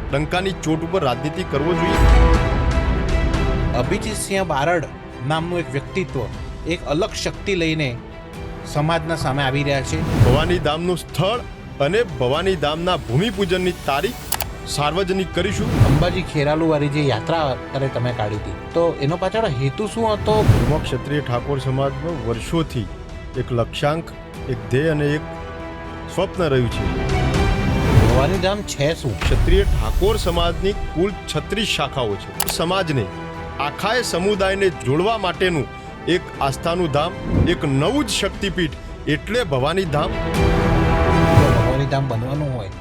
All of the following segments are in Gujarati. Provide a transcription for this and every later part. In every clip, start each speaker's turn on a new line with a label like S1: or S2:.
S1: ડંકાની ચોટ ઉપર રાજનીતિ કરવો જોઈએ?
S2: અભિજીતસિંહ બારડ નામનું એક વ્યક્તિત્વ એક અલગ શક્તિ લઈને સમાજના સામે આવી રહ્યા છે.
S1: ભવાની ધામનું સ્થળ અને ભવાની ધામના ભૂમિપૂજનની તારીખ સાર્વજનિક કરીશું.
S2: અંબાજી ખેરાલુ વાળી જે યાત્રા અત્યારે તમે કાઢી હતી, તો એનો પાછળ હેતુ શું હતો?
S1: એમાં ક્ષત્રિય ઠાકોર સમાજનો વર્ષોથી એક લક્ષ્યાંક, એક ધ્યેય અને એક સ્વપ્ન રહ્યું છે.
S2: ભવાની ધામ છે શું?
S1: ક્ષત્રિય ઠાકોર સમાજની કુલ 36 શાખાઓ છે. સમાજને આખાય સમુદાયને જોડવા માટેનું એક આસ્થાનું ધામ, એક નવું જ શક્તિપીઠ એટલે ભવાની ધામ.
S2: ભવાની ધામ બનવાનું હોય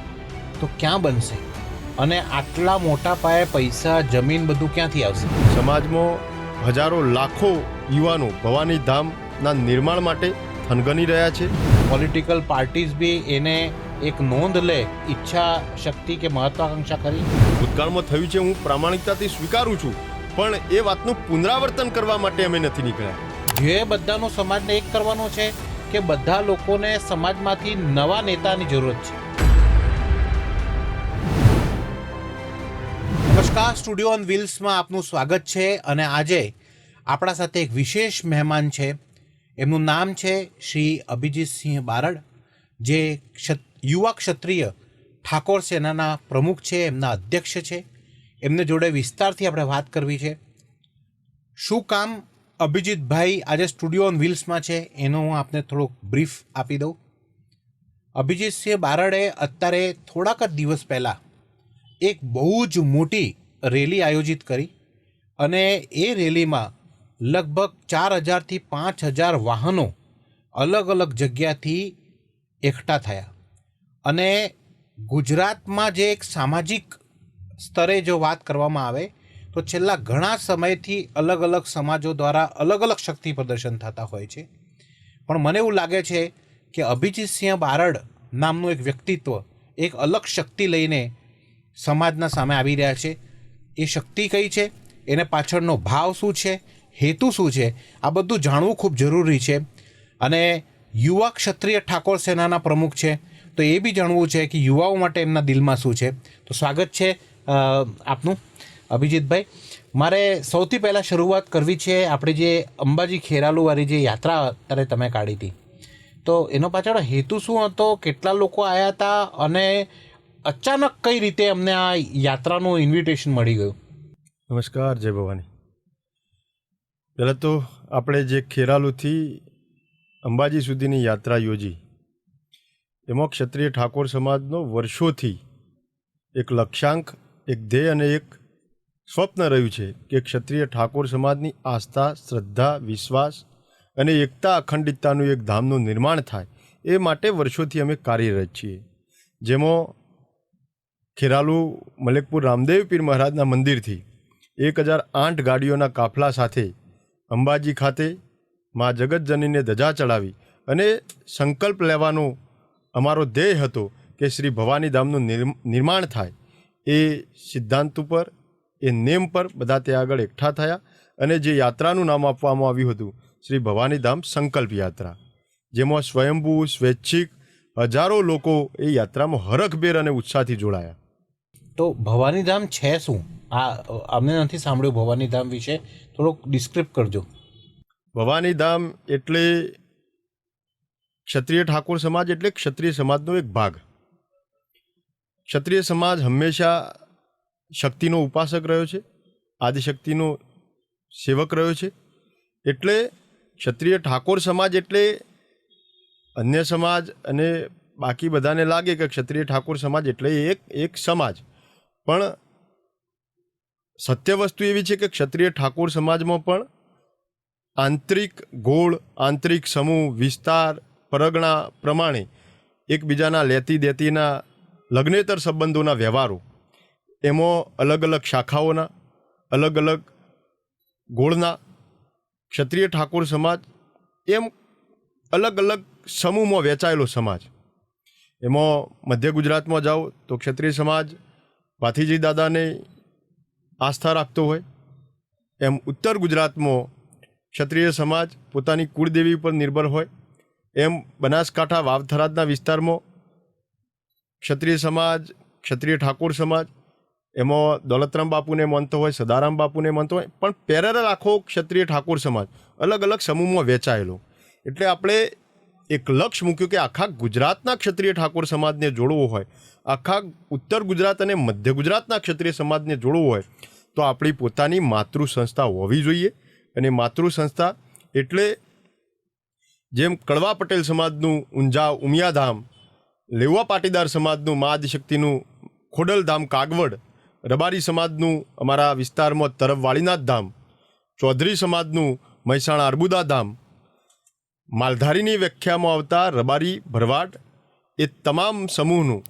S2: તો ક્યાં બનશે, અને આટલા મોટા પાયે પૈસા, જમીન બધું ક્યાંથી આવશે?
S1: સમાજમાં હજારો લાખો યુવાનો ભવાની ધામના નિર્માણ માટે થનગની રહ્યા છે.
S2: પોલિટિકલ પાર્ટીઝ બી એને એક નોંધ લે, ઈચ્છા શક્તિ કે મહત્વાકાંક્ષા કરી.
S1: ભૂતકાળમાં થયું છે, હું પ્રામાણિકતાથી સ્વીકારું છું, પણ એ વાતનું પુનરાવર્તન કરવા માટે અમે નથી નીકળ્યા.
S2: જે બધાનો સમાજને એક કરવાનો છે કે બધા લોકોને સમાજમાંથી નવા નેતાની જરૂરત છે? નમસ્કાર, સ્ટુડિયો ઓન વ્હીલ્સમાં આપનું સ્વાગત છે. અને આજે આપણા સાથે એક વિશેષ મહેમાન છે. એમનું નામ છે શ્રી અભિજીતસિંહ બારડ, જે યુવા ક્ષત્રિય ઠાકોર સેનાના પ્રમુખ છે, એમના અધ્યક્ષ છે. એમને જોડે વિસ્તારથી આપણે વાત કરવી છે. શું કામ અભિજીતભાઈ આજે સ્ટુડિયો ઓન વ્હીલ્સમાં છે એનો હું આપને થોડોક બ્રીફ આપી દઉં. અભિજીતસિંહ બારડે અત્યારે થોડાક જ દિવસ પહેલાં એક બહુ જ મોટી રેલી આયોજિત કરી, અને એ રેલીમાં લગભગ 4,000થી 5,000 વાહનો અલગ અલગ જગ્યાથી એકઠા થયા. અને ગુજરાતમાં જે એક સામાજિક સ્તરે જો વાત કરવામાં આવે તો છેલ્લા ઘણા સમયથી અલગ અલગ સમાજો દ્વારા અલગ અલગ શક્તિ પ્રદર્શન થતા હોય છે. પણ મને એવું લાગે છે કે અભિજીતસિંહ બારડ નામનું એક વ્યક્તિત્વ એક અલગ શક્તિ લઈને સમાજના સામે આવી રહ્યા છે. એ શક્તિ કઈ છે, એને પાછળનો ભાવ શું છે, હેતુ શું છે, આ બધું જાણવું ખૂબ જરૂરી છે. અને યુવા ક્ષત્રિય ઠાકોર સેનાના પ્રમુખ છે, તો એ બી જાણવું છે કે યુવાઓ માટે એમના દિલમાં શું છે. તો સ્વાગત છે આપનું અભિજીતભાઈ. મારે સૌથી પહેલાં શરૂઆત કરવી છે આપણી જે અંબાજી ખેરાલુવાળી જે યાત્રા અત્યારે તમે કાઢી હતી, તો એનો પાછળ હેતુ શું હતો? કેટલા લોકો આવ્યા હતા, અને અચાનક કઈ રીતે અમને આ યાત્રાનું ઇન્વિટેશન મળી ગયું?
S1: નમસ્કાર, જય ભવાની. પહેલાં તો આપણે જે ખેરાલુથી અંબાજી સુધીની યાત્રા યોજી, એમાં ક્ષત્રિય ઠાકોર સમાજનો વર્ષોથી એક લક્ષ્યાંક, એક ધ્યેય અને એક સ્વપ્ન રહ્યું છે કે ક્ષત્રિય ઠાકોર સમાજની આસ્થા, શ્રદ્ધા, વિશ્વાસ અને એકતા, અખંડિતતાનું એક ધામનું નિર્માણ થાય, એ માટે વર્ષોથી અમે કાર્યરત છીએ. જેમાં ખેરાલુ મલેકપુર રામદેવ પીર મહારાજના મંદિરથી 1,008 ગાડીઓના કાફલા સાથે અંબાજી ખાતે મા જગતજનીને ધજા ચડાવી અને સંકલ્પ લેવાનો અમારો ધ્યેય હતો કે શ્રી ભવાની ધામનું નિર્માણ થાય. એ સિદ્ધાંત ઉપર, એ નેમ પર બધા ત્યાં આગળ એકઠા થયા, અને જે યાત્રાનું નામ આપવામાં આવ્યું હતું શ્રી ભવાની ધામ સંકલ્પ યાત્રા, જેમાં સ્વયંભૂ, સ્વૈચ્છિક હજારો લોકો એ યાત્રામાં હરખભેર અને ઉત્સાહથી જોડાયા.
S2: તો ભવાની ધામ છે શું? આ અમને નથી સાંભળ્યું ભવાની ધામ વિશે, થોડુંક ડિસ્ક્રિપ્ટ કરજો.
S1: ભવાની ધામ એટલે ક્ષત્રિય ઠાકોર સમાજ એટલે ક્ષત્રિય સમાજનો એક ભાગ. ક્ષત્રિય સમાજ હંમેશા શક્તિનો ઉપાસક રહ્યો છે, આદિશક્તિનો સેવક રહ્યો છે. એટલે ક્ષત્રિય ઠાકોર સમાજ એટલે અન્ય સમાજ અને બાકી બધાને લાગે કે ક્ષત્રિય ઠાકોર સમાજ એટલે એક સમાજ, પણ સત્ય વસ્તુ એવી છે કે ક્ષત્રિય ઠાકોર સમાજમાં પણ આંતરિક ગોળ, આંતરિક સમૂહ, વિસ્તાર, પરગણા પ્રમાણે એકબીજાના લેતી દેતીના લગ્નેતર સંબંધોના વ્યવહારો, એમાં અલગ અલગ શાખાઓના, અલગ અલગ ગોળના ક્ષત્રિય ઠાકોર સમાજ એમ અલગ અલગ સમૂહમાં વહેંચાયેલો સમાજ. એમાં મધ્ય ગુજરાતમાં જાઓ તો ક્ષત્રિય સમાજ ભાથીજી દાદાને આસ્થા રાખતો હોય, એમ ઉત્તર ગુજરાતમાં ક્ષત્રિય સમાજ પોતાની કુળદેવી પર નિર્ભર હોય, એમ બનાસકાંઠા વાવથરાદના વિસ્તારમાં ક્ષત્રિય સમાજ, ક્ષત્રિય ઠાકોર સમાજ એમાં દોલતરામ બાપુને માનતો હોય, સદારામ બાપુને માનતો હોય, પણ પેરેલલ આખો ક્ષત્રિય ઠાકોર સમાજ અલગ અલગ સમૂહમાં વહેંચાયેલો. એટલે આપણે એક લક્ષ્ય મૂક્યું કે આખા ગુજરાતના ક્ષત્રિય ઠાકોર સમાજને જોડવો હોય, આખા ઉત્તર ગુજરાત અને મધ્ય ગુજરાતના ક્ષત્રિય સમાજને જોડવું હોય તો આપણી પોતાની માતૃ સંસ્થા હોવી જોઈએ. અને માતૃ સંસ્થા એટલે જેમ કડવા પટેલ સમાજનું ઊંઝા ઉમિયાધામ, લેવા પાટીદાર સમાજનું મા આદિશક્તિનું ખોડલધામ કાગવડ, રબારી સમાજનું અમારા વિસ્તારમાં તરફ વાળીનાથ ધામ, ચૌધરી સમાજનું મહેસાણા અર્બુદા ધામ, માલધારીની વ્યાખ્યામાં આવતા રબારી ભરવાડ, એ તમામ સમૂહનું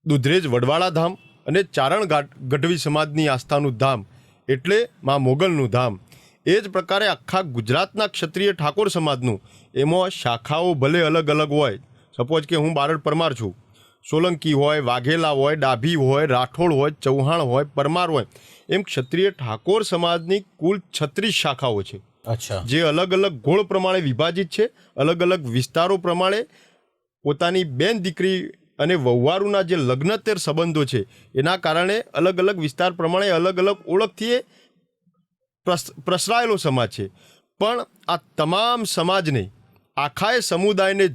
S1: દુધરેજ વડવાળા ધામ અને ચારણ ગઢવી સમાજની આસ્થાનું ધામ એટલે મા મોગલનું ધામ. એ જ પ્રકારે આખા ગુજરાતના ક્ષત્રિય ઠાકોર સમાજનું એમાં શાખાઓ ભલે અલગ અલગ હોય. સપોઝ કે હું બારડ પરમાર છું, સોલંકી હોય, વાઘેલા હોય, ડાભી હોય, રાઠોડ હોય, ચૌહાણ હોય, પરમાર હોય, એમ ક્ષત્રિય ઠાકોર સમાજની કુલ 36 શાખાઓ છે.
S2: અચ્છા.
S1: જે અલગ અલગ ગોળ પ્રમાણે વિભાજિત છે, અલગ અલગ વિસ્તારો પ્રમાણે પોતાની બેન દીકરી અને વહુવારુના જે લગ્નોત્તર સંબંધો છે એના કારણે અલગ અલગ વિસ્તાર પ્રમાણે અલગ અલગ ઓળખથી એ પ્રસરાયેલો સમાજ છે. પણ આ તમામ સમાજને, આખાએ સમુદાયને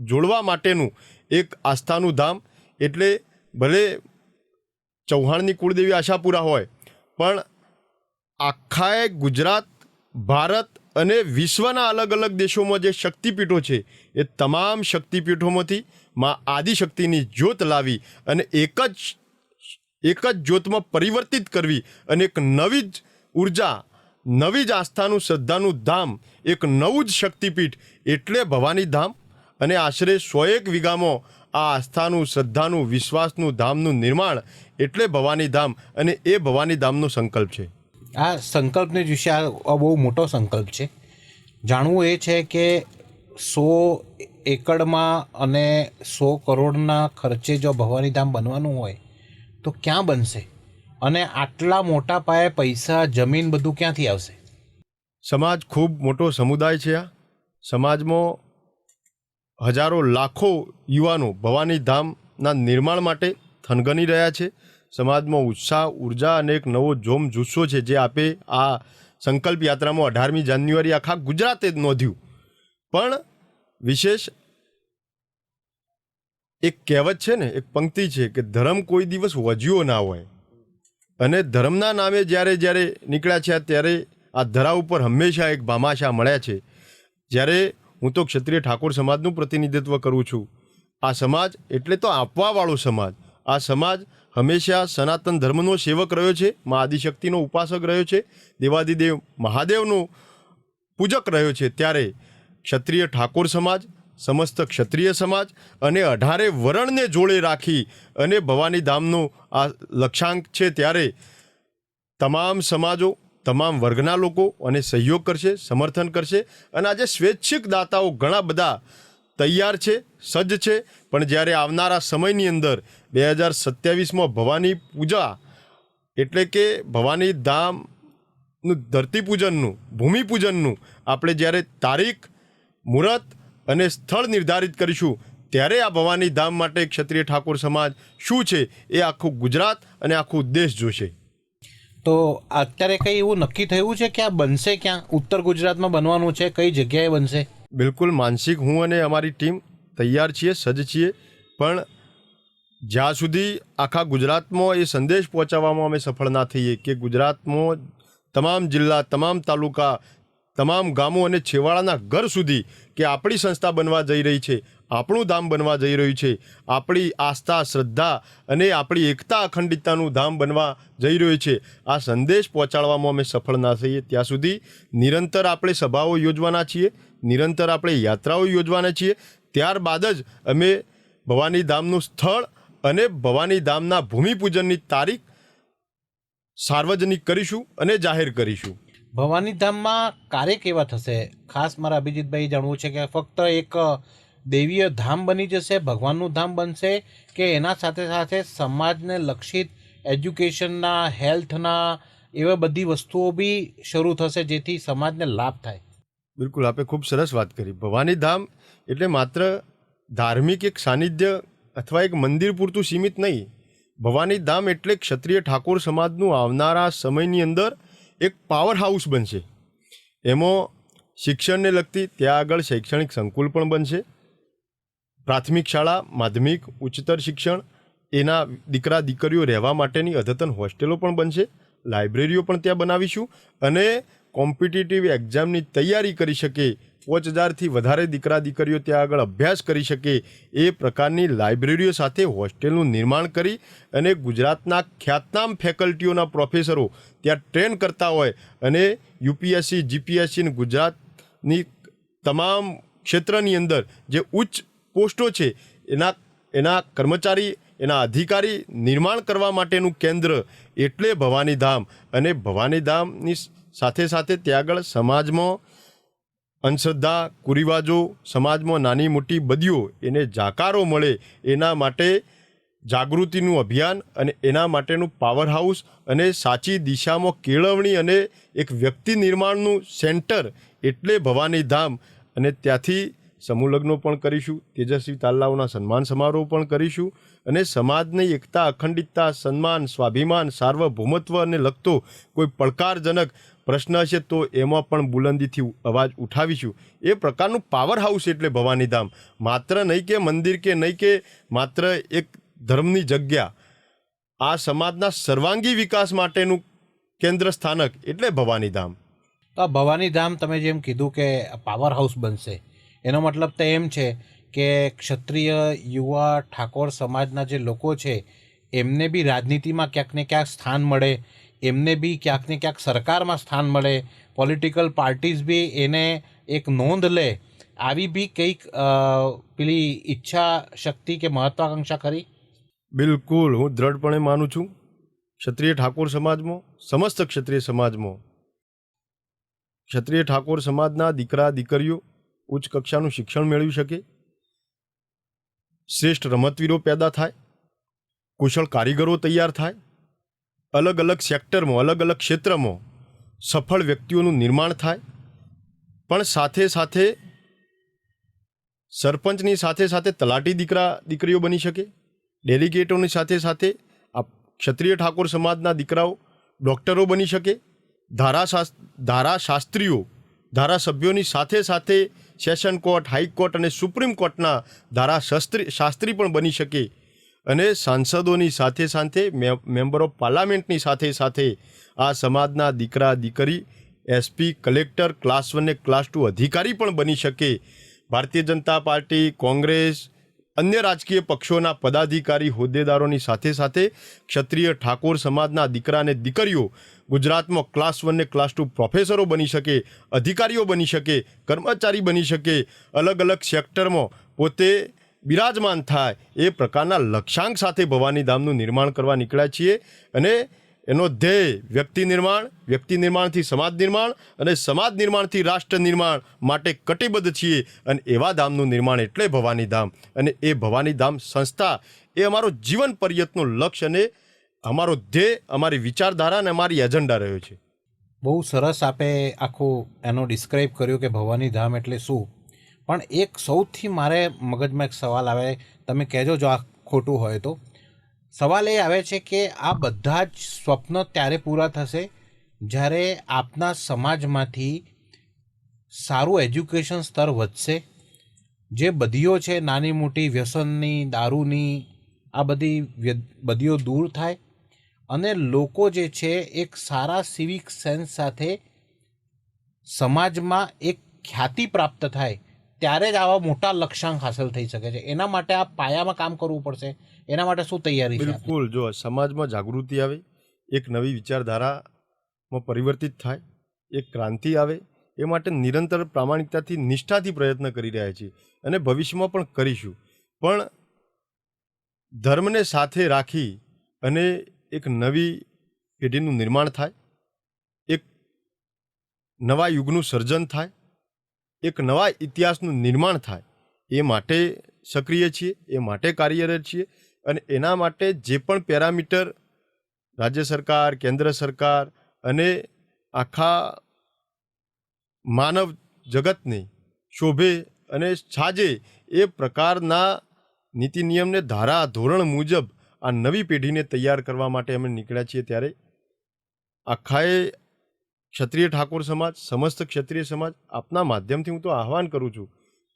S1: જોડવા માટેનું એક આસ્થાનું ધામ. એટલે ભલે ચૌહાણની કુળદેવી આશાપુરા હોય, પણ આખાએ ગુજરાત, ભારત અને વિશ્વના અલગ અલગ દેશોમાં જે શક્તિપીઠો છે એ તમામ શક્તિપીઠોમાંથી માં આદિશક્તિની જ્યોત લાવી અને એક જ જ્યોતમાં પરિવર્તિત કરવી અને એક નવી જ ઉર્જા, નવી જ આસ્થાનું, શ્રદ્ધાનું ધામ, એક નવું જ શક્તિપીઠ એટલે ભવાની ધામ. અને આશરે 101 વીઘામાં આ આસ્થાનું, શ્રદ્ધાનું, વિશ્વાસનું ધામનું નિર્માણ એટલે ભવાની ધામ. અને એ ભવાની ધામનો સંકલ્પ છે.
S2: આ સંકલ્પને વિશે આ બહુ મોટો સંકલ્પ છે. જાણવું એ છે કે 100 એકડમાં અને 100 કરોડના ખર્ચે જો ભવાની ધામ બનવાનું હોય તો ક્યાં બનશે? અને આટલા મોટા પાયે પૈસા, જમીન બધું ક્યાંથી આવશે?
S1: સમાજ ખૂબ મોટો સમુદાય છે. આ સમાજમાં હજારો લાખો યુવાનો ભવાની ધામના નિર્માણ માટે થનગની રહ્યા છે. સમાજમાં ઉત્સાહ, ઉર્જા અને એક નવો જોમ જુસ્સો છે જે આપે આ સંકલ્પ યાત્રામાં 18મી જાન્યુઆરી આખા ગુજરાતે જ નોંધ્યું. પણ વિશેષ એક કહેવત છે ને, એક પંક્તિ છે કે ધર્મ કોઈ દિવસ વજ્યો ના હોય. અને ધર્મના નામે જ્યારે જ્યારે નીકળ્યા છે ત્યારે આ ધરા ઉપર હંમેશા એક ભામાશા મળ્યા છે. જ્યારે હું તો ક્ષત્રિય ઠાકોર સમાજનું પ્રતિનિધિત્વ કરું છું. આ સમાજ એટલે તો આપવાવાળો સમાજ. આ સમાજ હંમેશા સનાતન ધર્મનો સેવક રહ્યો છે, મા આદિશક્તિનો ઉપાસક રહ્યો છે, દેવાદિદેવ મહાદેવનો પૂજક રહ્યો છે. ત્યારે ક્ષત્રિય ઠાકોર સમાજ, સમસ્ત ક્ષત્રિય સમાજ અને 18 વરણને જોડે રાખી અને ભવાની ધામનો આ લક્ષ્યાંક છે. ત્યારે તમામ સમાજો, તમામ વર્ગના લોકો અને સહયોગ કરશે, સમર્થન કરશે. અને આજે સ્વૈચ્છિક દાતાઓ ઘણા બધા તૈયાર છે, સજ્જ છે. પણ જ્યારે આવનારા સમયની અંદર 2027માં ભવાની પૂજા એટલે કે ભવાની ધામનું ધરતીપૂજનનું, ભૂમિપૂજનનું આપણે જ્યારે તારીખ, મુહૂર્ત અને સ્થળ નિર્ધારિત કરીશું ત્યારે આ ભવાની ધામ માટે ક્ષત્રિય ઠાકોર સમાજ શું છે એ આખું ગુજરાત અને આખું દેશ જોશે.
S2: તો અત્યારે કંઈ એવું નક્કી થયું છે કે આ બનશે ક્યાં? ઉત્તર ગુજરાતમાં બનવાનું છે, કઈ જગ્યાએ બનશે?
S1: બિલકુલ માનસિક, હું અને અમારી ટીમ તૈયાર છીએ, સજ્જ છીએ. પણ જ્યાં સુધી આખા ગુજરાતમાં એ સંદેશ પહોંચાડવામાં અમે સફળ ના થઈએ કે ગુજરાતમાં તમામ જિલ્લા, તમામ તાલુકા, તમામ ગામો અને છેવાડાના ઘર સુધી કે આપણી સંસ્થા બનવા જઈ રહી છે, આપણું ધામ બનવા જઈ રહ્યું છે, આપણી આસ્થા, શ્રદ્ધા અને આપણી એકતા, અખંડિતતાનું ધામ બનવા જઈ રહ્યું છે, આ સંદેશ પહોંચાડવામાં અમે સફળ ના થઈએ ત્યાં સુધી નિરંતર આપણે સભાઓ યોજવાના છીએ, નિરંતર આપણે યાત્રાઓ યોજવાના છીએ. ત્યારબાદ જ અમે ભવાની ધામનું સ્થળ અને ભવાની ધામના ભૂમિપૂજનની તારીખ સાર્વજનિક કરીશું અને જાહેર કરીશું.
S2: ભવાની ધામમાં કાર્ય કેવા થશે? ખાસ મારા અભિજીતભાઈ જાણવું છે કે ફક્ત એક દેવીય ધામ બની જશે, ભગવાનનું ધામ બનશે, કે એના સાથે સાથે સમાજને લક્ષિત એજ્યુકેશનના, હેલ્થના એવા બધી વસ્તુઓ બી શરૂ થશે જેથી સમાજને લાભ થાય?
S1: બિલકુલ, આપે ખૂબ સરસ વાત કરી. ભવાની ધામ એટલે માત્ર ધાર્મિક એક સાનિધ્ય અથવા એક મંદિર પૂરતું સીમિત નહીં. ભવાની ધામ એટલે ક્ષત્રિય ઠાકોર સમાજનું આવનારા સમયની અંદર એક પાવર હાઉસ બનશે. એમાં શિક્ષણને લગતી ત્યાં આગળ શૈક્ષણિક સંકુલ પણ બનશે, પ્રાથમિક શાળા, માધ્યમિક, ઉચ્ચતર શિક્ષણ, એના દીકરા દીકરીઓ રહેવા માટેની અદ્યતન હોસ્ટેલો પણ બનશે, લાઇબ્રેરીઓ પણ ત્યાં બનાવીશું અને કોમ્પિટિટિવ એક્ઝામની તૈયારી કરી શકે, 5000થી વધારે દીકરા દીકરીઓ ત્યાં આગળ અભ્યાસ કરી શકે એ પ્રકારની લાઇબ્રેરીઓ સાથે હોસ્ટેલનું નિર્માણ કરી અને ગુજરાતના ખ્યાતનામ ફેકલ્ટીઓના પ્રોફેસરો ત્યાં ટ્રેન કરતા હોય અને યુપીએસસી, જીપીએસસી અને ગુજરાતની તમામ ક્ષેત્રની અંદર જે ઉચ્ચ પોસ્ટો છે એના કર્મચારી, એના અધિકારી નિર્માણ કરવા માટેનું કેન્દ્ર એટલે ભવાની ધામ. અને ભવાની ધામની સાથે સાથે ત્યાં આગળ સમાજમાં અંધશ્રદ્ધા, કુરિવાજો, સમાજમાં નાની મોટી બદીઓ એને જાકારો મળે એના માટે જાગૃતિનું અભિયાન અને એના માટેનું પાવર હાઉસ અને સાચી દિશામાં કેળવણી અને એક વ્યક્તિ નિર્માણનું સેન્ટર એટલે ભવાની ધામ. અને ત્યાંથી સમૂહ લગ્નો પણ કરીશું, તેજસ્વી તાલાઓના સન્માન સમારોહ પણ કરીશું અને સમાજની એકતા, અખંડિતતા, સન્માન, સ્વાભિમાન, સાર્વભૌમત્વને લગતો કોઈ પડકારજનક પ્રશ્ન હશે તો એમાં પણ બુલંદીથી અવાજ ઉઠાવીશું. એ પ્રકારનું પાવર હાઉસ એટલે ભવાની ધામ. માત્ર નહીં કે મંદિર કે નહીં કે માત્ર એક ધર્મની જગ્યા, આ સમાજના સર્વાંગી વિકાસ માટેનું કેન્દ્ર સ્થાનક એટલે ભવાની ધામ.
S2: તો આ ભવાની ધામ તમે જેમ કીધું કે પાવર હાઉસ બનશે, એનો મતલબ તો એમ છે કે ક્ષત્રિય યુવા ઠાકોર સમાજના જે લોકો છે એમને બી રાજનીતિમાં ક્યાંક ને ક્યાંક સ્થાન મળે, એમને બી ક્યાંક ને ક્યાંક સરકારમાં સ્થાન મળે, પોલિટિકલ પાર્ટીઝ બી એને એક નોંધ લે, આવી બી કંઈક પેલી ઈચ્છા શક્તિ કે મહત્વાકાંક્ષા ખરી?
S1: બિલકુલ, હું દ્રઢપણે માનું છું. ક્ષત્રિય ઠાકોર સમાજમાં, સમસ્ત ક્ષત્રિય સમાજમાં ક્ષત્રિય ઠાકોર સમાજના દીકરા દીકરીઓ ઉચ્ચ કક્ષાનું શિક્ષણ મેળવી શકે, શ્રેષ્ઠ રમતવીરો પેદા થાય, કુશળ કારીગરો તૈયાર થાય, અલગ અલગ સેક્ટરમાં, અલગ અલગ ક્ષેત્રમાં સફળ વ્યક્તિઓનું નિર્માણ થાય, પણ સાથે સાથે સરપંચની સાથે સાથે તલાટી દીકરા દીકરીઓ બની શકે, ડેલિગેટોની સાથે સાથે આ ક્ષત્રિય ઠાકોર સમાજના દીકરાઓ ડૉક્ટરો બની શકે, ધારાશાસ્ત્રીઓ, ધારાસભ્યોની સાથે સાથે સેશન કોર્ટ, હાઈકોર્ટ અને સુપ્રીમ કોર્ટના ધારાશાસ્ત્રી પણ બની શકે અને સાંસદોની સાથે સાથે મેમ્બર ઓફ પાર્લામેન્ટની સાથે સાથે આ સમાજના દીકરા દીકરી એસપી, કલેક્ટર, ક્લાસ 1 ને ક્લાસ 2 અધિકારી પણ બની શકે. ભારતીય જનતા પાર્ટી, કોંગ્રેસ, અન્ય રાજકીય પક્ષોના પદાધિકારી, હોદ્દેદારોની સાથે સાથે ક્ષત્રિય ઠાકોર સમાજના દીકરા અને દીકરીઓ ગુજરાતમાં ક્લાસ 1 ને ક્લાસ 2 પ્રોફેસરો બની શકે, અધિકારીઓ બની શકે, કર્મચારી બની શકે, અલગ અલગ સેક્ટરમાં પોતે બિરાજમાન થાય એ પ્રકારના લક્ષ્યાંક સાથે ભવાની ધામનું નિર્માણ કરવા નીકળ્યા છીએ. અને એનો ધ્યેય વ્યક્તિ નિર્માણ, વ્યક્તિ નિર્માણથી સમાજ નિર્માણ અને સમાજ નિર્માણથી રાષ્ટ્ર નિર્માણ માટે કટિબદ્ધ છીએ. અને એવા ધામનું નિર્માણ એટલે ભવાની ધામ. અને એ ભવાની ધામ સંસ્થા એ અમારો જીવન પર્યંતનો લક્ષ્ય અને અમારો ધ્યેય, અમારી વિચારધારા અને અમારી એજન્ડા રહ્યો છે.
S2: બહુ સરસ આપે આખું એનો ડિસ્ક્રાઇબ કર્યું કે ભવાની ધામ એટલે શું. પણ એક સૌથી મારે મગજમાં એક સવાલ આવે, તમે કહેજો જો આ ખોટું હોય તો. સવાલ એ આવે છે કે આ બધા જ સ્વપ્ન ત્યારે પૂરા થશે જ્યારે આપના સમાજમાંથી સારું એજ્યુકેશન સ્તર વધશે, જે બદીઓ છે નાની મોટી વ્યસનની, દારૂની, આ બધી બદીઓ દૂર થાય અને લોકો જે છે એક સારા સિવિક સેન્સ સાથે સમાજમાં એક ખ્યાતિ પ્રાપ્ત થાય, ત્યારે જ આવા મોટા લક્ષ્યાંક હાંસલ થઈ શકે છે. એના માટે આ પાયામાં કામ કરવું પડશે. એના માટે શું તૈયારી છે?
S1: બિલકુલ, જો સમાજમાં જાગૃતિ આવે, એક નવી વિચારધારામાં પરિવર્તિત થાય, એક ક્રાંતિ આવે, એ માટે નિરંતર પ્રામાણિકતાથી, નિષ્ઠાથી પ્રયત્ન કરી રહ્યા છીએ અને ભવિષ્યમાં પણ કરીશું. પણ ધર્મને સાથે રાખી અને એક નવી પેઢીનું નિર્માણ થાય, એક નવા યુગનું સર્જન થાય, એક નવા ઇતિહાસનું નિર્માણ થાય, એ માટે સક્રિય છીએ, એ માટે કાર્યરત છીએ. અને એના માટે જે પણ પેરામીટર રાજ્ય સરકાર, કેન્દ્ર સરકાર અને આખા માનવ જગતને શોભે અને સાજે એ પ્રકારના નીતિ નિયમને ધારા ધોરણ મુજબ આ નવી પેઢીને તૈયાર કરવા માટે અમે નીકળ્યા છીએ, ત્યારે આખાએ ક્ષત્રિય ઠાકોર સમાજ, સમસ્ત ક્ષત્રિય સમાજ, આપના માધ્યમથી હું તો આહવાન કરું છું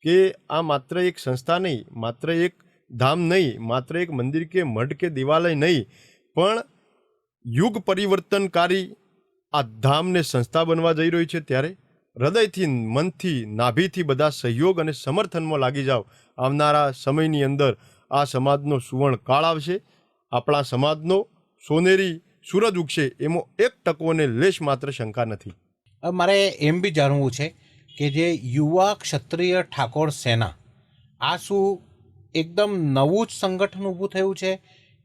S1: કે આ માત્ર એક સંસ્થા નહીં, માત્ર એક ધામ નહીં, માત્ર એક મંદિર કે મઠ કે દેવાલય નહીં, પણ યુગ પરિવર્તનકારી આ ધામને સંસ્થા બનવા જઈ રહી છે. ત્યારે હૃદયથી, મનથી, નાભીથી બધા સહયોગ અને સમર્થનમાં લાગી જાઓ. આવનારા સમયની અંદર આ સમાજનો સુવર્ણ કાળ આવશે. આપણા સમાજનો સોનેરી સૂરજ ઉગશે, એમાં 1% ને લેશ માત્ર શંકા નથી.
S2: હવે મારે એમ બી જાણવું છે કે જે યુવા ક્ષત્રિય ઠાકોર સેના, આ શું એકદમ નવું જ સંગઠન ઊભું થયું છે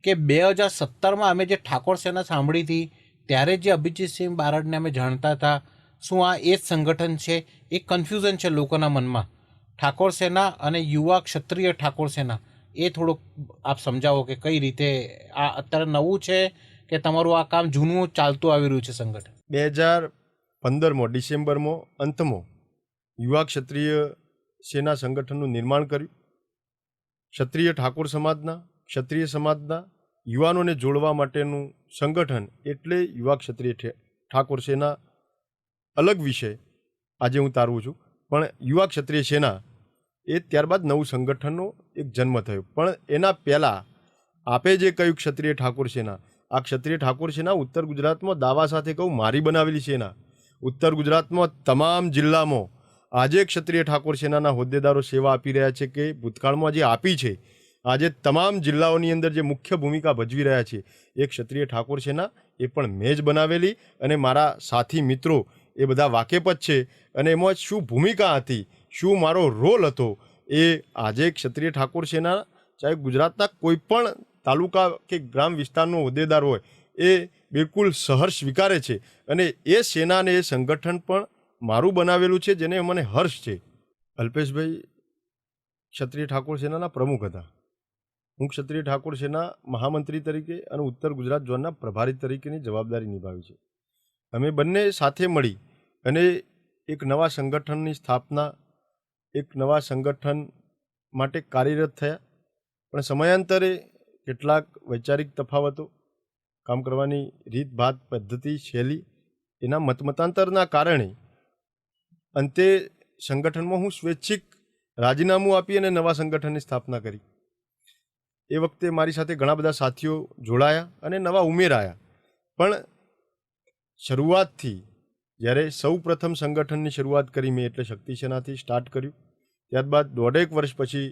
S2: કે 2017માં અમે જે ઠાકોર સેના સાંભળી હતી ત્યારે જે અભિજીતસિંહ બારડને અમે જાણતા હતા, શું આ એ જ સંગઠન છે? એક કન્ફ્યુઝન છે લોકોના મનમાં ઠાકોર સેના અને યુવા ક્ષત્રિય ઠાકોર સેના. એ થોડુંક આપ સમજાવો કે કઈ રીતે આ અત્યારે નવું છે કે તમારું આ કામ જૂનું ચાલતું આવી રહ્યું છે સંગઠન?
S1: 2015માં ડિસેમ્બરમાં અંતમાં યુવા ક્ષત્રિય સેના સંગઠનનું નિર્માણ કર્યું. ક્ષત્રિય ઠાકોર સમાજના, ક્ષત્રિય સમાજના યુવાનોને જોડવા માટેનું સંગઠન એટલે યુવા ક્ષત્રિય ઠાકોર સેના. અલગ વિષય આજે હું તારવું છું, પણ યુવા ક્ષત્રિય સેના એ ત્યારબાદ નવું સંગઠનનો એક જન્મ થયો. પણ એના પહેલાં આપે જે કહ્યું ક્ષત્રિય ઠાકોર સેના, આ ક્ષત્રિય ઠાકોર સેના ઉત્તર ગુજરાતમાં દાવા સાથે કહું મારી બનાવેલી સેના. ઉત્તર ગુજરાતમાં તમામ જિલ્લામાં આજે ક્ષત્રિય ઠાકોર સેનાના હોદ્દેદારો સેવા આપી રહ્યા છે કે ભૂતકાળમાં જે આપી છે. આજે તમામ જિલ્લાઓની અંદર જે મુખ્ય ભૂમિકા ભજવી રહ્યા છે એ ક્ષત્રિય ઠાકોર સેના એ પણ મેં જ બનાવેલી, અને મારા સાથી મિત્રો એ બધા વાકેફ જ છે. અને એમાં શું ભૂમિકા હતી, શું મારો રોલ હતો, એ આજે ક્ષત્રિય ઠાકોર સેના ચાહે ગુજરાતના કોઈ પણ તાલુકા કે ગ્રામ વિસ્તારનો હોદ્દેદાર હોય એ બિલકુલ સહર્ષ સ્વીકારે છે. અને એ સેનાને એ સંગઠન પણ મારું બનાવેલું છે, જેને મને હર્ષ છે. અલ્પેશભાઈ ક્ષત્રિય ઠાકોર સેનાના પ્રમુખ હતા. હું ક્ષત્રિય ઠાકોર સેના મહામંત્રી તરીકે અને ઉત્તર ગુજરાત ઝોનના પ્રભારી તરીકેની જવાબદારી નિભાવી છે. અમે બંને સાથે મળી અને એક નવા સંગઠનની સ્થાપના, એક નવા સંગઠન માટે કાર્યરત થયા. પણ સમયાંતરે કેટલાક વૈચારિક તફાવતો, કામ કરવાની રીત ભાત, પદ્ધતિ, શૈલી, એના મતાંતરના કારણે અંતે સંગઠનમાં હું સ્વૈચ્છિક રાજીનામું આપી અને નવા સંગઠનની સ્થાપના કરી. એ વખતે મારી સાથે ઘણા બધા સાથીઓ જોડાયા અને નવા ઉમેરાયા. પણ શરૂઆતથી જ્યારે સૌ પ્રથમ સંગઠનની શરૂઆત કરી મેં, એટલે શક્તિ સેનાથી સ્ટાર્ટ કર્યું. ત્યારબાદ 1.5 વર્ષ પછી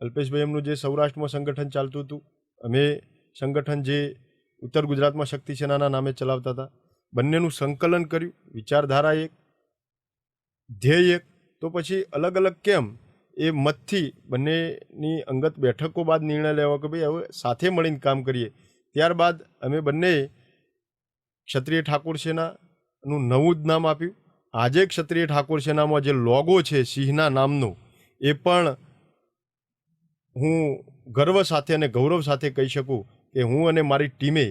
S1: અલ્પેશભાઈ એમનું જે સૌરાષ્ટ્રમાં સંગઠન ચાલતું હતું, અમે સંગઠન જે ઉત્તર ગુજરાતમાં શક્તિ સેનાના નામે ચલાવતા હતા, બંનેનું સંકલન કર્યું. વિચારધારા એક, ધ્યેય એક. તો પછી અલગ અલગ કેમ એ મતથી બંનેની અંગત બેઠકો બાદ નિર્ણય લેવા કે ભાઈ હવે સાથે મળીને કામ કરીએ. ત્યારબાદ અમે બંને ક્ષત્રિય ઠાકોર સેનાનું નવું જ નામ આપ્યું. આજે ક્ષત્રિય ઠાકોર સેનામાં જે લોગો છે સિંહના નામનો, એ પણ હું ગર્વ સાથે અને ગૌરવ સાથે કહી શકું કે હું અને મારી ટીમે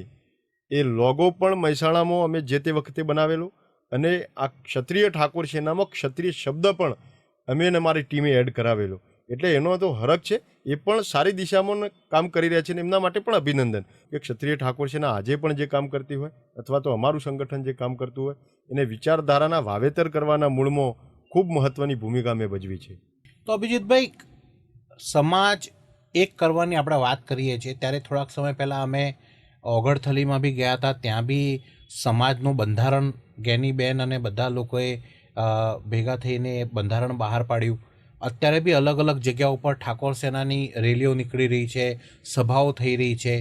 S1: એ લોગો પણ મહેસાણામાં અમે જે તે વખતે બનાવેલો, અને આ ક્ષત્રિય ઠાકોર સેનામાં ક્ષત્રિય શબ્દ પણ અમે અને મારી ટીમે એડ કરાવેલો. એટલે એનો તો હરખ છે. એ પણ સારી દિશામાં કામ કરી રહ્યા છે, અને એમના માટે પણ અભિનંદન કે ક્ષત્રિય ઠાકોર સેના આજે પણ જે કામ કરતી હોય, અથવા તો અમારું સંગઠન જે કામ કરતું હોય, એને વિચારધારાના વાવેતર કરવાના મૂળમાં ખૂબ મહત્ત્વની ભૂમિકા મેં ભજવી છે.
S2: તો અભિજીતભાઈ, સમાજ એક કરવાની આપણે વાત કરીએ છીએ ત્યારે થોડાક સમય પહેલાં અમે ઓગળથલીમાં બી ગયા હતા. ત્યાં બી સમાજનું બંધારણ ગેનીબેન અને બધા લોકોએ ભેગા થઈને બંધારણ બહાર પાડ્યું. અત્યારે બી અલગ અલગ જગ્યાઓ પર ઠાકોર સેનાની રેલીઓ નીકળી રહી છે, સભાઓ થઈ રહી છે.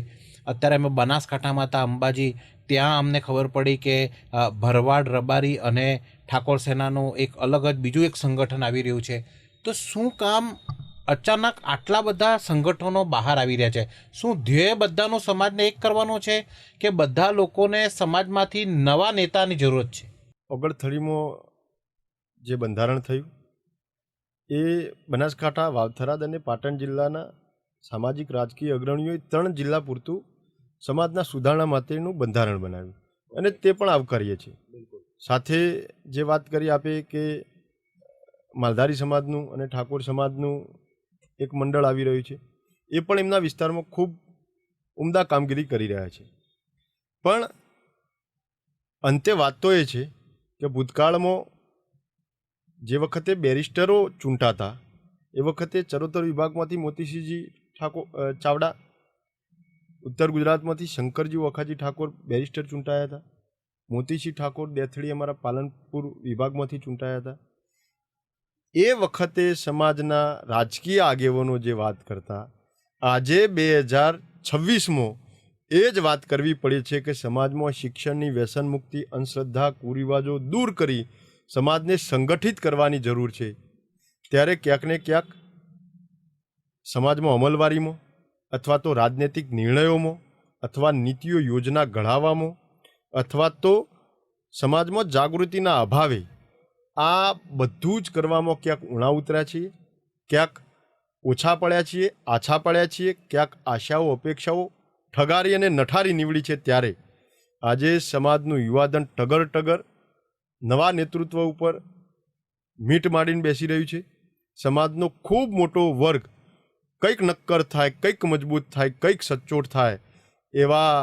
S2: અત્યારે અમે બનાસકાંઠામાં હતા, અંબાજી, ત્યાં અમને ખબર પડી કે ભરવાડ, રબારી અને ઠાકોર સેનાનું એક અલગ જ બીજું એક સંગઠન આવી રહ્યું છે. તો શું કામ અચાનક આટલા બધા સંગઠનો બહાર આવી રહ્યા છે? શું ધ્યેય બધાનો સમાજને એક કરવાનો છે કે બધા લોકોને સમાજમાંથી નવા નેતાની જરૂરત છે?
S1: ઓગળથળીમાં જે બંધારણ થયું એ બનાસકાંઠા, વાવથરાદ અને પાટણ જિલ્લાના સામાજિક રાજકીય અગ્રણીઓએ 3 જિલ્લા પૂરતું સમાજના સુધારણા માટેનું બંધારણ બનાવ્યું, અને તે પણ આવકારીએ છીએ. સાથે જે વાત કરી આપે કે માલધારી સમાજનું અને ઠાકોર સમાજનું એક મંડળ આવી રહ્યું છે, એ પણ એમના વિસ્તારમાં ખૂબ ઉમદા કામગીરી કરી રહ્યા છે. પણ અંતે વાત તો એ છે કે ભૂતકાળમાં જે વખતે બેરિસ્ટરો ચૂંટાતા એ વખતે ચરોતર વિભાગમાંથી મોતીસિંહજી ચાવડા, ઉત્તર ગુજરાતમાંથી શંકરજી વખાજી ઠાકોર બેરિસ્ટર ચૂંટાયા હતા. મોતીસિંહ ઠાકોર દેથડી અમારા પાલનપુર વિભાગમાંથી ચૂંટાયા હતા. એ વખતે સમાજના રાજકીય આગેવાનો જે વાત કરતા, આજે 2026માં એ જ વાત કરવી પડે છે કે સમાજમાં શિક્ષણની વ્યસન મુક્તિ, અંધશ્રદ્ધા, કુરિવાજો દૂર કરી સમાજને સંગઠિત કરવાની જરૂર છે. ત્યારે ક્યાંક ને ક્યાંક સમાજમાં અમલવારીમાં અથવા તો રાજનૈતિક નિર્ણયોમાં અથવા નીતિઓ યોજના ઘડાવવામાં અથવા તો સમાજમાં જાગૃતિના અભાવે આ બધું જ કરવામાં ક્યાંક ઉણા ઉતર્યા છીએ, ક્યાંક ઓછા પડ્યા છીએ, આછા પડ્યા છીએ, ક્યાંક આશાઓ અપેક્ષાઓ ઠગારી અને નઠારી નીવડી છે. ત્યારે આજે સમાજનું યુવાધન ટગર ટગર નવા નેતૃત્વ ઉપર મીટ માંડીને બેસી રહ્યું છે. સમાજનો ખૂબ મોટો વર્ગ કંઈક નક્કર થાય, કંઈક મજબૂત થાય, કંઈક સચોટ થાય એવા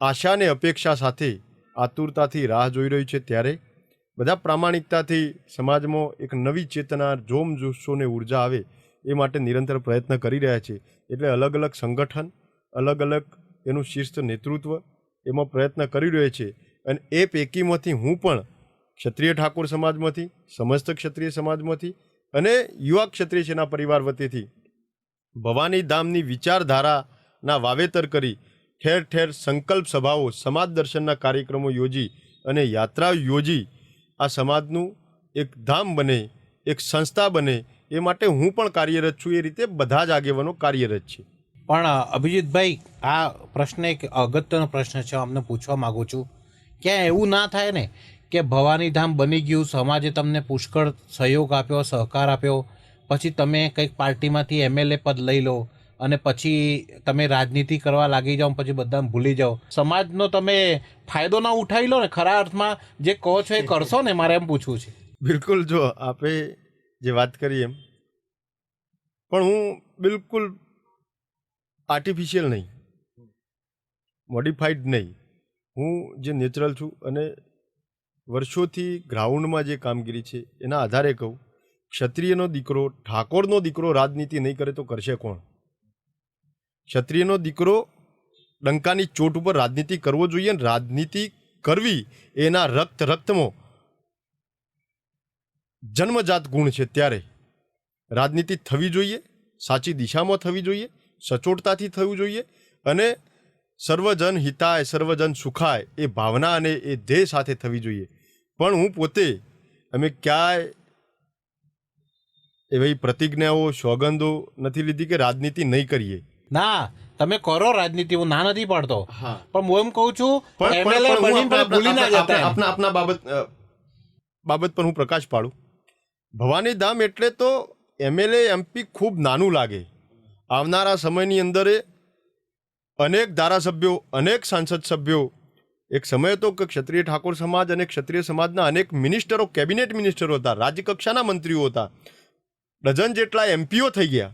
S1: આશા અને અપેક્ષા સાથે આતુરતાથી રાહ જોઈ રહ્યું છે. ત્યારે બધા પ્રામાણિકતાથી સમાજમાં એક નવી ચેતના, જોમ જોશો ને ઉર્જા આવે એ માટે નિરંતર પ્રયત્ન કરી રહ્યા છે. એટલે અલગ અલગ સંગઠન, અલગ અલગ એનું શીર્ષ નેતૃત્વ એમાં પ્રયત્ન કરી રહ્યો છે. અને એ પૈકીમાંથી હું પણ ક્ષત્રિય ઠાકોર સમાજમાંથી, સમસ્ત ક્ષત્રિય સમાજમાંથી અને યુવા ક્ષત્રિય સેના પરિવાર વતીથી ભવાની ધામની વિચારધારાના વાવેતર કરી ઠેર ઠેર સંકલ્પ સભાઓ, સમાજ દર્શનના કાર્યક્રમો યોજી અને યાત્રા યોજી આ સમાજનું એક ધામ બને, એક સંસ્થા બને એ માટે હું પણ કાર્યરત છું. એ રીતે બધા જ આગેવાનો કાર્યરત છે.
S2: પણ અભિજીતભાઈ, આ પ્રશ્ન એક અગત્યનો પ્રશ્ન છે, અમને પૂછવા માગું છું. ક્યાં એવું ના થાય ને કે ભવાની ધામ બની ગયું, સમાજે તમને પુષ્કળ સહયોગ આપ્યો, સહકાર આપ્યો, પછી તમે કંઈક પાર્ટીમાંથી MLA પદ લઈ લો અને પછી તમે રાજનીતિ કરવા લાગી જાઓ, પછી બધાને ભૂલી જાઓ. સમાજનો તમે ફાયદો ના ઉઠાવી લો ને, ખરા અર્થમાં જે કહો છો એ કરશો ને, મારે એમ પૂછવું છે.
S1: બિલકુલ, જો આપે જે વાત કરી એમ, પણ હું બિલકુલ આર્ટિફિશિયલ નહીં, મોડિફાઈડ નહીં, હું જે નેચરલ છું અને વર્ષોથી ગ્રાઉન્ડમાં જે કામગીરી છે એના આધારે કહું, ક્ષત્રિયનો દીકરો, ઠાકોરનો દીકરો રાજનીતિ નહીં કરે તો કરશે કોણ? ક્ષત્રિયનો દીકરો ડંકાની ચોટ ઉપર રાજનીતિ કરવો જોઈએ ને રાજનીતિ કરવી એના રક્તમાં જન્મજાત ગુણ છે. ત્યારે રાજનીતિ થવી જોઈએ, સાચી દિશામાં થવી જોઈએ, સચોટતાથી થવું જોઈએ અને સર્વજન હિતાય, સર્વજન સુખાય એ ભાવના અને એ ધ્યેય સાથે થવી જોઈએ. પણ હું પોતે અમે ક્યાંય એવી પ્રતિજ્ઞાઓ, સોગંદો નથી લીધી કે રાજનીતિ નહીં કરીએ.
S2: ના, તમે કરો રાજનીતિ, હું ના નથી પાડતો, પણ હું એમ કહું છું
S1: આપના બાબત પર હું પ્રકાશ પાડું. ભવાની ધામ એટલે તો MLA MP ખૂબ નાનું લાગે. આવનારા સમયની અંદર અનેક ધારાસભ્યો, અનેક સાંસદ સભ્યો, એક સમય હતો કે ક્ષત્રિય ઠાકોર સમાજ અને ક્ષત્રિય સમાજના અનેક મિનિસ્ટરો, કેબિનેટ મિનિસ્ટરો હતા, રાજ્યકક્ષાના મંત્રીઓ હતા, ડઝન જેટલા MPઓ થઈ ગયા.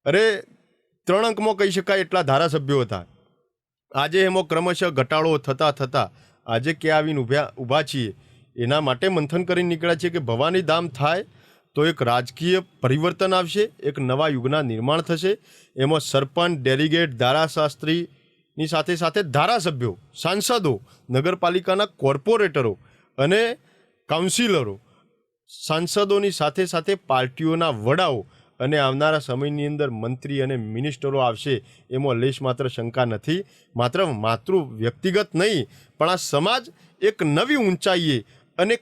S1: અરે 3 અંકમાં કહી શકાય એટલા ધારાસભ્યો હતા. આજે એમાં ક્રમશઃ ઘટાડો થતાં થતાં આજે ક્યાં આવીને ઊભા છીએ એના માટે મંથન કરીને નીકળ્યા છીએ કે ભવાની ધામ થાય તો એક રાજકીય પરિવર્તન આવશે, એક નવા યુગના નિર્માણ થશે. એમાં સરપંચ, ડેલિગેટ, ધારાશાસ્ત્રીની સાથે સાથે ધારાસભ્યો, સાંસદો, નગરપાલિકાના કોર્પોરેટરો અને કાઉન્સિલરો, સાંસદોની સાથે સાથે પાર્ટીઓના વડાઓ અને આવનારા સમયની અંદર મંત્રી અને મિનિસ્ટરો આવશે એમાં લેશ માત્ર શંકા નથી. માત્ર વ્યક્તિગત નહીં પણ આ સમાજ એક નવી ઊંચાઈએ અને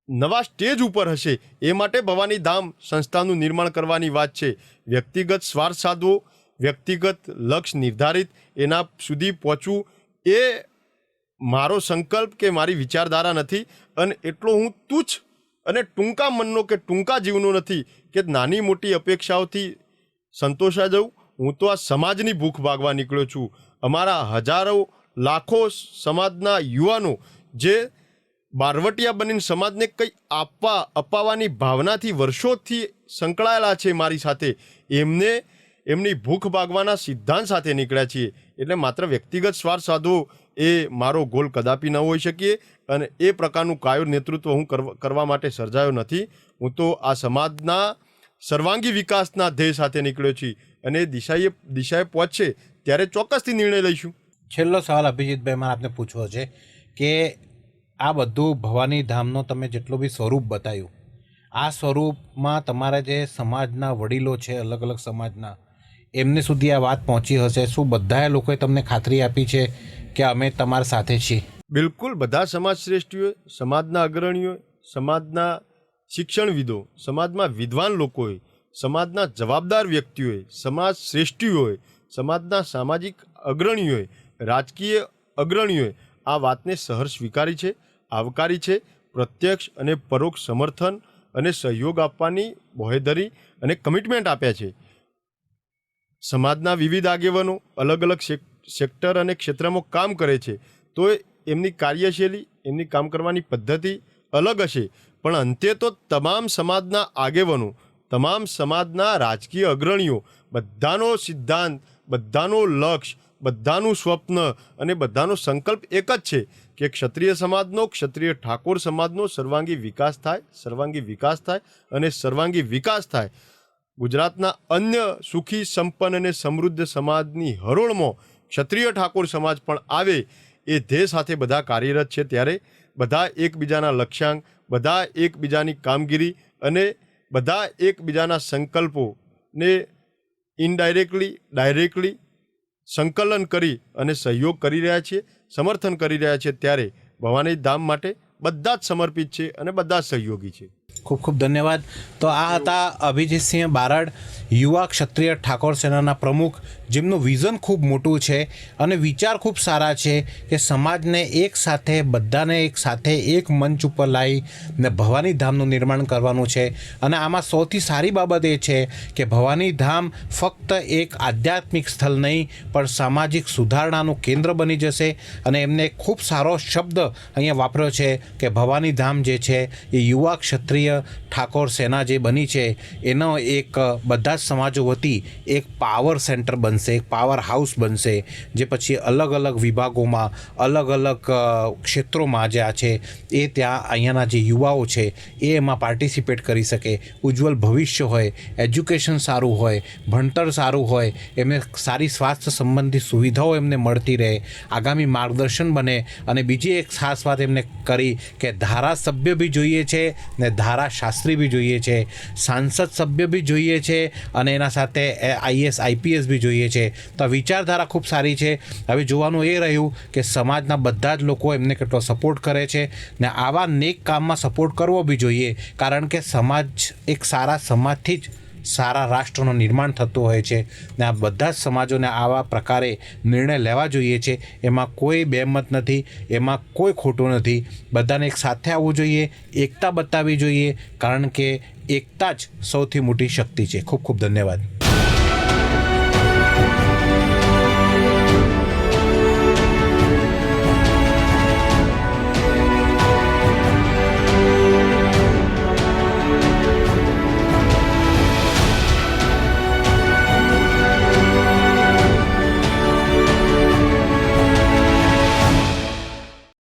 S1: નવા સ્ટેજ ઉપર હશે એ માટે ભવાની ધામ સંસ્થાનું નિર્માણ કરવાની વાત છે. વ્યક્તિગત સ્વાર્થ સાધવો, વ્યક્તિગત લક્ષ્ય નિર્ધારિત એના સુધી પહોંચવું એ મારો સંકલ્પ કે મારી વિચારધારા નથી. અને એટલો હું તુચ્છ અને ટૂંકા મનનો કે ટૂંકા જીવનો નથી કે નાની મોટી અપેક્ષાઓથી સંતોષા જાઉં. હું તો આ સમાજની ભૂખ ભાગવા નીકળ્યો છું. અમારા હજારો લાખો સમાજના યુવાનો જે બારવટિયા બનીને સમાજને કંઈ અપાવવાની ભાવનાથી વર્ષોથી સંકળાયેલા છે મારી સાથે, એમને એમની ભૂખ ભાગવાના સિદ્ધાંત સાથે નીકળ્યા છીએ. એટલે માત્ર વ્યક્તિગત સ્વાર્થ સાધવો એ મારો ગોલ કદાપી ન હોઈ શકીએ અને એ પ્રકારનું કાયો નેતૃત્વ હું કરવા માટે સર્જાયો નથી. હું તો આ સમાજના સર્વાંગી વિકાસના ધ્યેય સાથે નીકળ્યો છું અને દિશાએ પહોંચશે ત્યારે ચોક્કસથી નિર્ણય લઈશું.
S2: છેલ્લો સવાલ અભિજીતભાઈ મારે આપને પૂછવો છે કે આ બધું ભવાની ધામનો તમે જેટલું બી સ્વરૂપ બતાવ્યું, આ સ્વરૂપમાં તમારા જે સમાજના વડીલો છે, અલગ અલગ સમાજના, એમને સુધી આ વાત પહોંચી હશે? શું બધાએ લોકોએ તમને ખાતરી આપી છે કે અમે તમારા સાથે છીએ?
S1: બિલકુલ, બધા સમાજ શ્રેષ્ઠીઓ, સમાજના અગ્રણીઓ, સમાજના શિક્ષણવિદો, સમાજમાં વિદ્વાન લોકોએ, સમાજના જવાબદાર વ્યક્તિઓએ, સમાજ શ્રેષ્ઠીઓએ, સમાજના સામાજિક અગ્રણીઓએ, રાજકીય અગ્રણીઓએ આ વાતને સહર્ષ સ્વીકારી છે, આવકારી છે. પ્રત્યક્ષ અને પરોક્ષ સમર્થન અને સહયોગ આપવાની બોહેધરી અને કમિટમેન્ટ આપ્યા છે. સમાજના વિવિધ આગેવાનો અલગ અલગ સેક્ટર અને ક્ષેત્રમાં કામ કરે છે, તો એમની કાર્યશૈલી, એમની કામ કરવાની પદ્ધતિ અલગ હશે, પણ અંતે તો તમામ સમાજના આગેવાનો, તમામ સમાજના રાજકીય અગ્રણીઓ, બધાનો સિદ્ધાંત, બધાનો લક્ષ્ય, બધાનું સ્વપ્ન અને બધાનો સંકલ્પ એક જ છે કે ક્ષત્રિય સમાજનો, ક્ષત્રિય ઠાકોર સમાજનો સર્વાંગી વિકાસ થાય, સર્વાંગી વિકાસ થાય અને સર્વાંગી વિકાસ થાય. ગુજરાતના અન્ય સુખી, સંપન્ન અને સમૃદ્ધ સમાજની હરોળમાં ક્ષત્રિય ઠાકોર સમાજ પણ આવે એ ધ્યેય સાથે બધા કાર્યરત છે. ત્યારે બધા એકબીજાના લક્ષ્યાંક, બધા એકબીજાની કામગીરી અને બધા એકબીજાના સંકલ્પોને ઇનડાયરેક્ટલી, ડાયરેક્ટલી સંકલન કરી અને સહયોગ કરી રહ્યા છીએ, સમર્થન કરી રહ્યા છે. ત્યારે ભવાની ધામ માટે બધા જ સમર્પિત છે અને બધા જ સહયોગી છે.
S2: ખૂબ ખૂબ ધન્યવાદ. તો આ હતા અભિજીતસિંહ બારડ, યુવા ક્ષત્રિય ઠાકોર સેનાના પ્રમુખ, જેમનું વિઝન ખૂબ મોટું છે અને વિચાર ખૂબ સારા છે કે સમાજને એક સાથે, બધાને એક સાથે એક મંચ ઉપર લાવીને ભવાની ધામનું નિર્માણ કરવાનું છે. અને આમાં સૌથી સારી બાબત એ છે કે ભવાની ધામ ફક્ત એક આધ્યાત્મિક સ્થળ નહીં પણ સામાજિક સુધારણાનું કેન્દ્ર બની જશે. અને એમને ખૂબ સારો શબ્દ અહીંયા વાપર્યો છે કે ભવાની ધામ જે છે એ યુવા ક્ષત્રિય ઠાકોર સેના જે બની છે એનો એક બધા જ સમાજો વતી એક પાવર સેન્ટર બનશે, એક પાવર હાઉસ બનશે, જે પછી અલગ અલગ વિભાગોમાં, અલગ અલગ ક્ષેત્રોમાં જે આ છે એ ત્યાં અહીંયાના જે યુવાઓ છે એ એમાં પાર્ટિસિપેટ કરી શકે. ઉજ્જવલ ભવિષ્ય હોય, એજ્યુકેશન સારું હોય, ભણતર સારું હોય, એમને સારી સ્વાસ્થ્ય સંબંધી સુવિધાઓ એમને મળતી રહે, આગામી માર્ગદર્શન બને. અને બીજી એક ખાસ વાત એમને કરી કે ધારાસભ્ય બી જોઈએ છે ને ધારાશાસ્ત્રી બી જોઈએ છે, સાંસદ સભ્ય બી જોઈએ છે અને એના સાથે આઈએસ આઈપીએસ બી જોઈએ છે. તો આ વિચારધારા ખૂબ સારી છે. હવે જોવાનું એ રહ્યું કે સમાજના બધા જ લોકો એમને કેટલો સપોર્ટ કરે છે ને આવા નેક કામમાં સપોર્ટ કરવો બી જોઈએ, કારણ કે સમાજ, એક સારા સમાજથી જ સારા રાષ્ટ્રનું નિર્માણ થતું હોય છે. ને આ બધા જ સમાજોને આવા પ્રકારે નિર્ણય લેવા જોઈએ છે. એમાં કોઈ બેમત નથી, એમાં કોઈ ખોટું નથી. બધાને એક સાથે આવવું જોઈએ, એકતા બતાવવી જોઈએ, કારણ કે એકતા જ સૌથી મોટી શક્તિ છે. ખૂબ ખૂબ ધન્યવાદ.